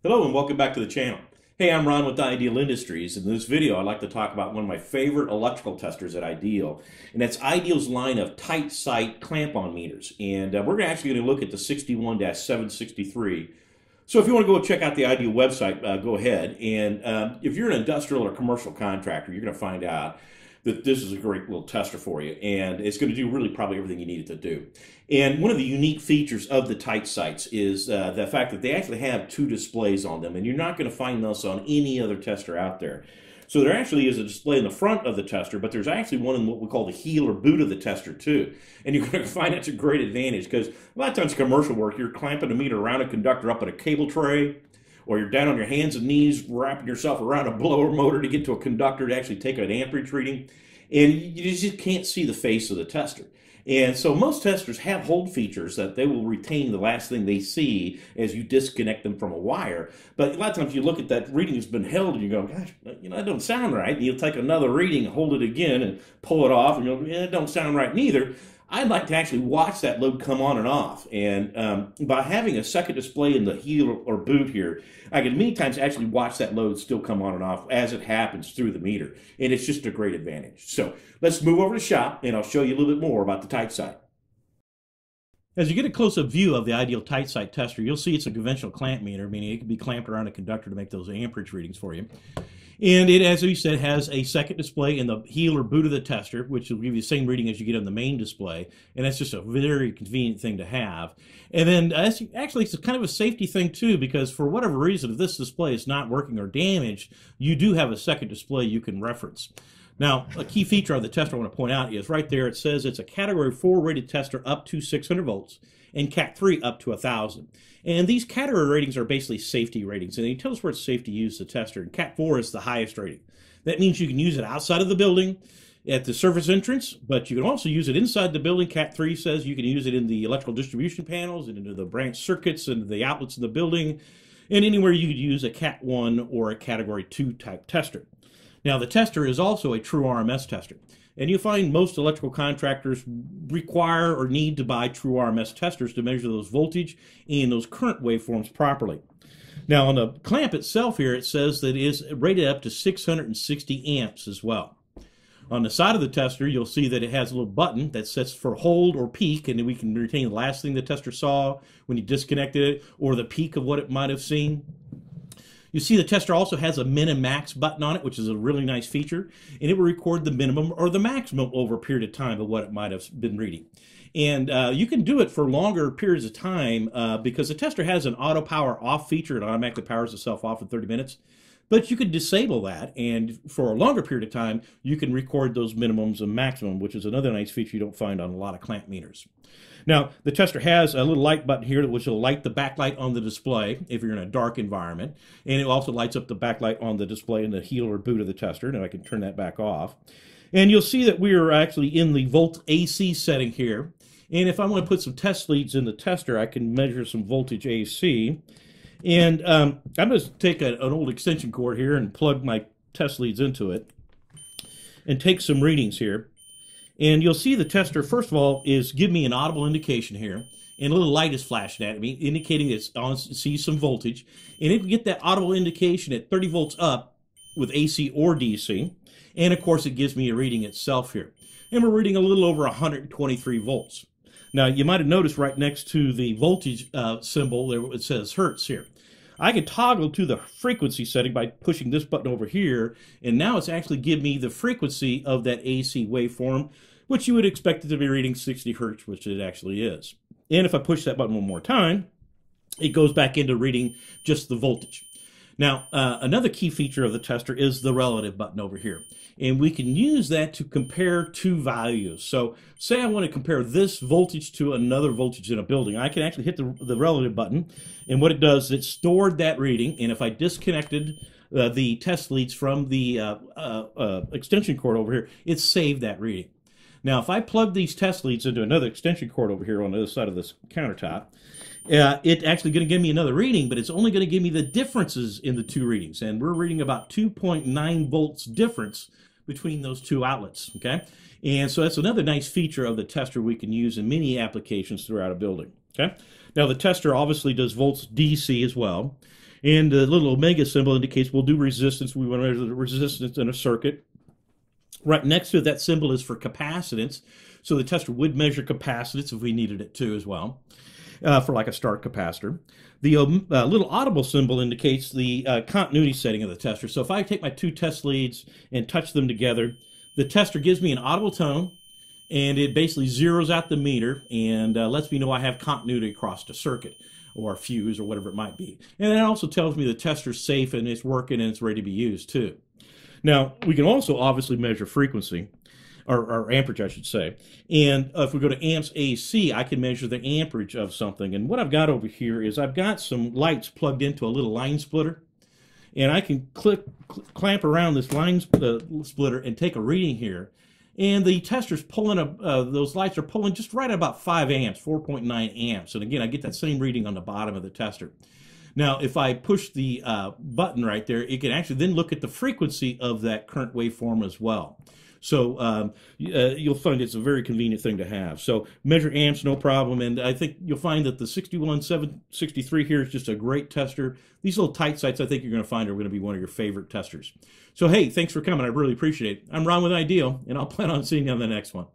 Hello and welcome back to the channel. Hey, I'm Ron with Ideal Industries. In this video, I'd like to talk about one of my favorite electrical testers at Ideal, and that's Ideal's line of TightSight clamp-on meters. And we're actually going to look at the 61-763. So if you want to go check out the Ideal website, go ahead. And if you're an industrial or commercial contractor, you're going to find out that this is a great little tester for you, and it's going to do really probably everything you need it to do. And one of the unique features of the TightSights is the fact that they actually have two displays on them, and you're not going to find those on any other tester out there. So there actually is a display in the front of the tester, but there's actually one in what we call the heel or boot of the tester too. And you're going to find that's a great advantage because a lot of times commercial work, you're clamping a meter around a conductor up at a cable tray, or you're down on your hands and knees wrapping yourself around a blower motor to get to a conductor to actually take an amperage reading, and you just can't see the face of the tester. And so most testers have hold features that they will retain the last thing they see as you disconnect them from a wire. But a lot of times you look at that reading that's been held and you go, gosh, that don't sound right. And you'll take another reading, hold it again, and pull it off, and you'll go, it don't sound right neither. I'd like to actually watch that load come on and off. And by having a second display in the heel or boot here, I can many times actually watch that load still come on and off as it happens through the meter. And it's just a great advantage. So let's move over to shop and I'll show you a little bit more about the TightSight. As you get a close-up view of the Ideal TightSight tester, you'll see it's a conventional clamp meter, meaning it can be clamped around a conductor to make those amperage readings for you. And it, as we said, has a second display in the heel or boot of the tester, which will give you the same reading as you get on the main display. And that's just a very convenient thing to have. And then actually, it's kind of a safety thing too, because for whatever reason, if this display is not working or damaged, you do have a second display you can reference. Now, a key feature of the tester I want to point out is right there, it says it's a Category 4 rated tester up to 600 volts and Cat 3 up to 1,000. And these category ratings are basically safety ratings. And they tell us where it's safe to use the tester. And Cat 4 is the highest rating. That means you can use it outside of the building at the surface entrance, but you can also use it inside the building. Cat 3 says you can use it in the electrical distribution panels and into the branch circuits and the outlets in the building, and anywhere you could use a Cat 1 or a Category 2 type tester. Now, the tester is also a true RMS tester. And you find most electrical contractors require or need to buy true RMS testers to measure those voltage and those current waveforms properly. Now, on the clamp itself here, it says that it is rated up to 660 amps as well. On the side of the tester, you'll see that it has a little button that sets for hold or peak, and then we can retain the last thing the tester saw when you disconnected it, or the peak of what it might have seen. You see the tester also has a min and max button on it, which is a really nice feature, and it will record the minimum or the maximum over a period of time of what it might have been reading. And you can do it for longer periods of time because the tester has an auto power off feature. It automatically powers itself off in 30 minutes. But you could disable that, and for a longer period of time, you can record those minimums and maximum, which is another nice feature you don't find on a lot of clamp meters. Now, the tester has a little light button here which will light the backlight on the display if you're in a dark environment, and it also lights up the backlight on the display in the heel or boot of the tester. Now I can turn that back off. And you'll see that we are actually in the volt AC setting here. And if I want to put some test leads in the tester, I can measure some voltage AC. And I'm going to take an old extension cord here and plug my test leads into it and take some readings here. And you'll see the tester, first of all, is give me an audible indication here. And a little light is flashing at me, indicating it's on, sees some voltage. And it can get that audible indication at 30 volts up with AC or DC. And of course, it gives me a reading itself here. And we're reading a little over 123 volts. Now, you might have noticed right next to the voltage symbol, there it says hertz here. I can toggle to the frequency setting by pushing this button over here, and now it's actually giving me the frequency of that AC waveform, which you would expect it to be reading 60 hertz, which it actually is. And if I push that button one more time, it goes back into reading just the voltage. Now, another key feature of the tester is the relative button over here. And we can use that to compare two values. So say I want to compare this voltage to another voltage in a building. I can actually hit the relative button. And what it does is it stored that reading. And if I disconnected the test leads from the extension cord over here, it saved that reading. Now, if I plug these test leads into another extension cord over here on the other side of this countertop, it's actually going to give me another reading, but it's only going to give me the differences in the two readings. And we're reading about 2.9 volts difference between those two outlets, okay? And so that's another nice feature of the tester we can use in many applications throughout a building, okay? Now, the tester obviously does volts DC as well. And the little omega symbol indicates we'll do resistance. We want to measure the resistance in a circuit. Right next to that symbol is for capacitance. So the tester would measure capacitance if we needed it to as well, for like a start capacitor. The little audible symbol indicates the continuity setting of the tester. So if I take my two test leads and touch them together, the tester gives me an audible tone, and it basically zeroes out the meter and lets me know I have continuity across the circuit or fuse or whatever it might be. And it also tells me the tester's safe and it's working and it's ready to be used too. Now, we can also obviously measure frequency, or amperage, I should say. And if we go to amps AC, I can measure the amperage of something. And what I've got over here is I've got some lights plugged into a little line splitter. And I can clamp around this line splitter and take a reading here. And the tester's pulling, those lights are pulling just right at about 5 amps, 4.9 amps. And again, I get that same reading on the bottom of the tester. Now, if I push the button right there, it can actually then look at the frequency of that current waveform as well. So you'll find it's a very convenient thing to have. So measure amps, no problem. And I think you'll find that the 61763 here is just a great tester. These little TightSights I think you're going to find are going to be one of your favorite testers. So hey, thanks for coming. I really appreciate it. I'm Ron with Ideal, and I'll plan on seeing you on the next one.